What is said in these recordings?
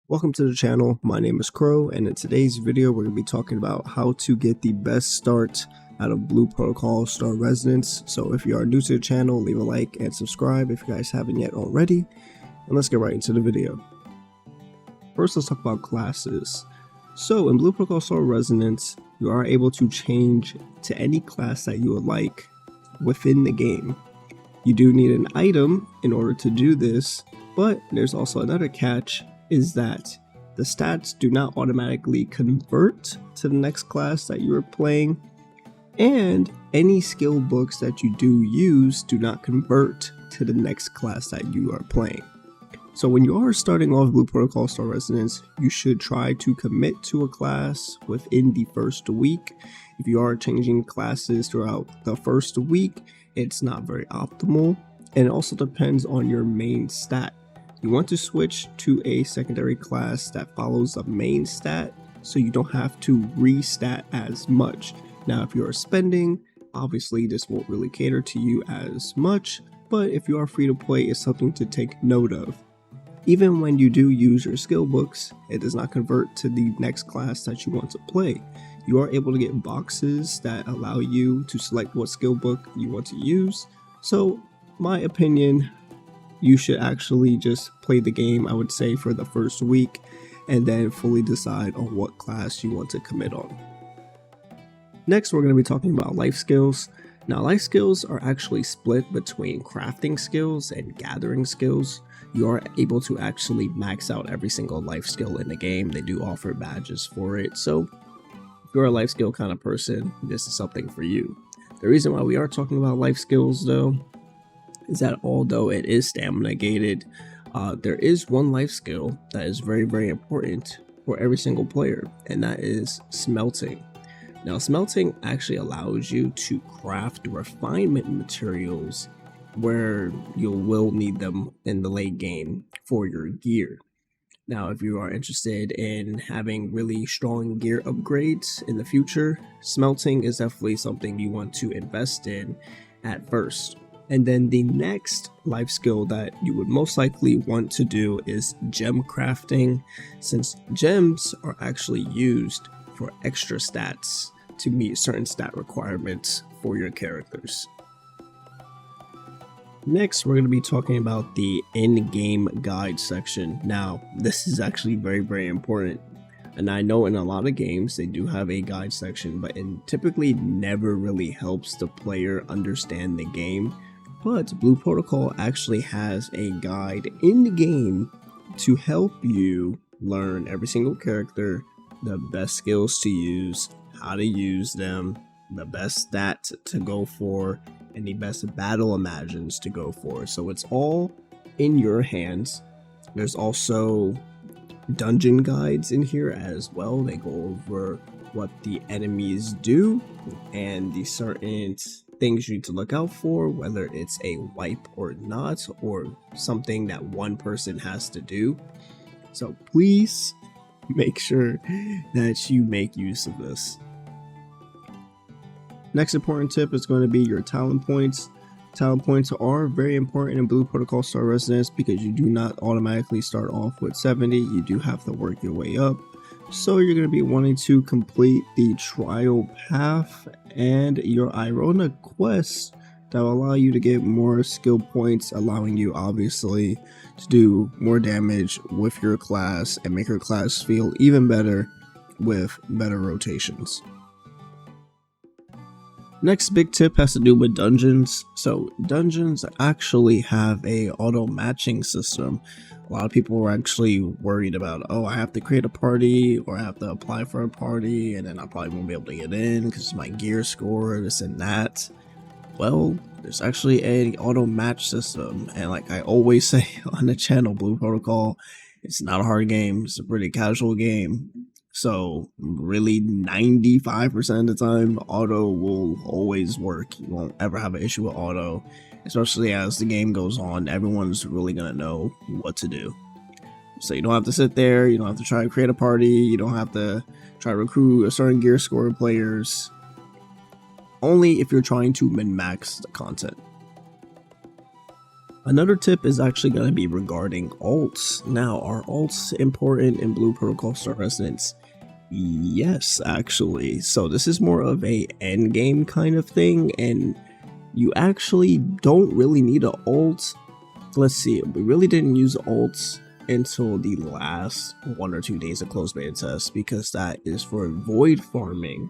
Welcome to the channel. My name is Crow, and in today's video we're going to be talking about how to get the best start out of Blue Protocol Star Residence. So if you are new to the channel, leave a like and subscribe if you guys haven't yet already, and let's get right into the video. First, let's talk about classes. So in Blue Protocol Star Residence, you are able to change to any class that you would like within the game. You do need an item in order to do this, but there's also another catch, is that the stats do not automatically convert to the next class that you are playing, and any skill books that you do use do not convert to the next class that you are playing. So when you are starting off Blue Protocol Star Residence, you should try to commit to a class within the first week. If you are changing classes throughout the first week, it's not very optimal, and it also depends on your main stat. You want to switch to a secondary class that follows the main stat so you don't have to restat as much. Now if you are spending, obviously this won't really cater to you as much, but if you are free to play, it's something to take note of. Even when you do use your skill books, it does not convert to the next class that you want to play. You are able to get boxes that allow you to select what skill book you want to use. So my opinion, you should actually just play the game, I would say, for the first week, and then fully decide on what class you want to commit on. Next, we're going to be talking about life skills. Now, life skills are actually split between crafting skills and gathering skills. You are able to actually max out every single life skill in the game. They do offer badges for it, so if you're a life skill kind of person, this is something for you. The reason why we are talking about life skills, though, is that although it is stamina gated, there is one life skill that is very important for every single player, and that is smelting. Now, smelting actually allows you to craft refinement materials where you will need them in the late game for your gear. Now, if you are interested in having really strong gear upgrades in the future, smelting is definitely something you want to invest in at first. And then the next life skill that you would most likely want to do is gem crafting, since gems are actually used for extra stats to meet certain stat requirements for your characters. Next, we're going to be talking about the in-game guide section. Now, this is actually very important. And I know in a lot of games they do have a guide section, but it typically never really helps the player understand the game. But Blue Protocol actually has a guide in the game to help you learn every single character, the best skills to use, how to use them, the best stats to go for, and the best battle imagines to go for. So it's all in your hands. There's also dungeon guides in here as well. They go over what the enemies do and the certain things you need to look out for, whether it's a wipe or not, or something that one person has to do. So please make sure that you make use of this. Next important tip is going to be your talent points. Talent points are very important in Blue Protocol Star Residence because you do not automatically start off with 70. You do have to work your way up. So you're going to be wanting to complete the trial path and your Irona quest that will allow you to get more skill points, allowing you obviously to do more damage with your class and make your class feel even better with better rotations. Next big tip has to do with dungeons. So dungeons actually have a auto matching system. A lot of people were actually worried about, oh, I have to create a party or I have to apply for a party and then I probably won't be able to get in because my gear score, this and that. Well, there's actually a auto match system, and like I always say on the channel, Blue Protocol, it's not a hard game. It's a pretty casual game. So really 95% of the time, auto will always work. You won't ever have an issue with auto, especially as the game goes on. Everyone's really gonna know what to do. So you don't have to sit there, you don't have to try to create a party, you don't have to try to recruit a certain gear score of players. Only if you're trying to min-max the content. Another tip is actually going to be regarding alts. Now, are alts important in Blue Protocol Star Resonance? Yes, actually. So this is more of a end game kind of thing, and you actually don't really need an alt. Let's see, we really didn't use alts until the last 1 or 2 days of closed beta test, because that is for void farming.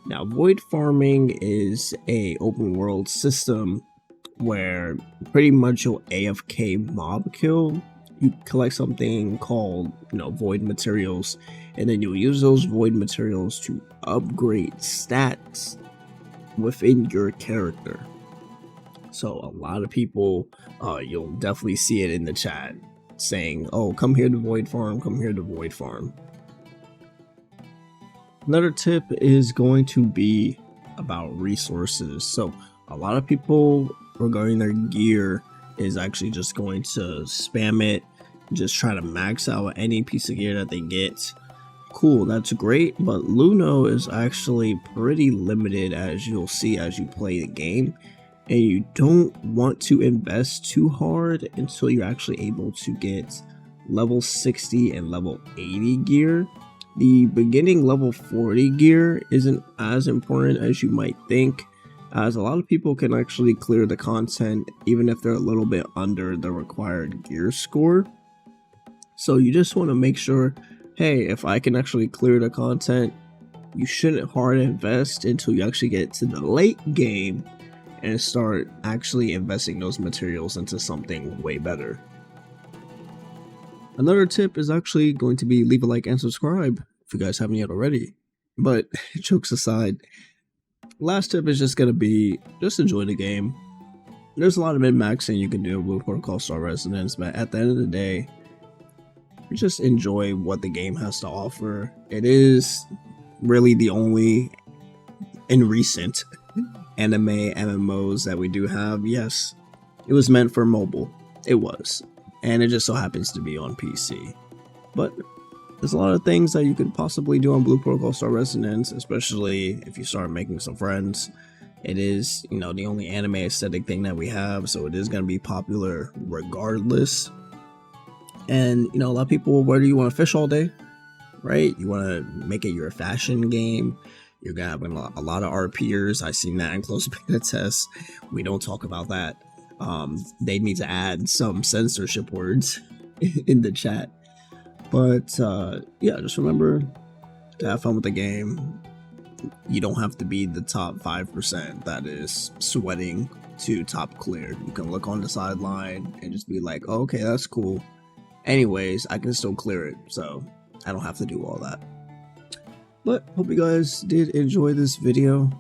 Now, void farming is a open world system where pretty much you'll AFK mob kill. You collect something called, void materials, and then you'll use those void materials to upgrade stats within your character. So a lot of people, you'll definitely see it in the chat saying, oh, come here to void farm, come here to void farm. Another tip is going to be about resources. So a lot of people regarding their gear is actually just going to spam it, just try to max out any piece of gear that they get. Cool, that's great, but Luno is actually pretty limited, as you'll see as you play the game, and you don't want to invest too hard until you're actually able to get level 60 and level 80 gear. The beginning level 40 gear isn't as important as you might think, as a lot of people can actually clear the content even if they're a little bit under the required gear score. So you just want to make sure, hey, if I can actually clear the content, you shouldn't hard invest until you actually get to the late game and start actually investing those materials into something way better. Another tip is actually going to be leave a like and subscribe if you guys haven't yet already. But jokes aside, last tip is just going to be just enjoy the game. There's a lot of min-maxing you can do in Blue Protocol Star Resonance, but at the end of the day, just enjoy what the game has to offer. It is really the only in recent anime MMOs that we do have. Yes, it was meant for mobile. It was. And it just so happens to be on PC. But there's a lot of things that you could possibly do on Blue Protocol Star Resonance, especially if you start making some friends. It is, the only anime aesthetic thing that we have, so it is going to be popular regardless. And, a lot of people, where do you want to fish all day, right? You want to make it your fashion game. You're going to have a lot of RPers. I've seen that in closed beta tests. We don't talk about that. They need to add some censorship words in the chat. But yeah, just remember to have fun with the game. You don't have to be the top 5% that is sweating to top clear. You can look on the sideline and just be like, oh, okay, that's cool. Anyways, I can still clear it, so I don't have to do all that. But hope you guys did enjoy this video.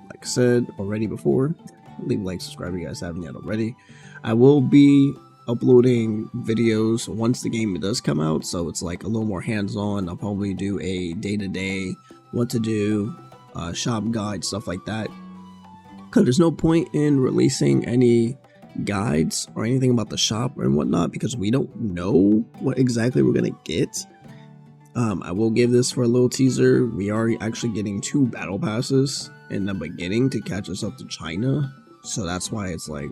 Like I said already before, leave a like, subscribe if you guys haven't yet already. I will be uploading videos once the game does come out, so it's like a little more hands-on. I'll probably do a day-to-day, what to do, shop guide, stuff like that. Because there's no point in releasing any guides or anything about the shop and whatnot, because we don't know what exactly we're gonna get. I will give this for a little teaser. We are actually getting 2 battle passes in the beginning to catch us up to China, so that's why it's like,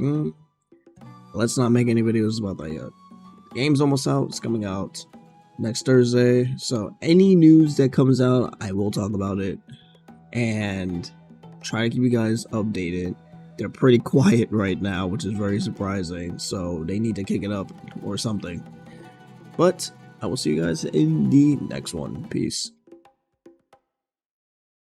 let's not make any videos about that yet. The game's almost out. It's coming out next Thursday, so any news that comes out, I will talk about it and try to keep you guys updated. They're pretty quiet right now, which is very surprising, so they need to kick it up or something. But I will see you guys in the next one. Peace.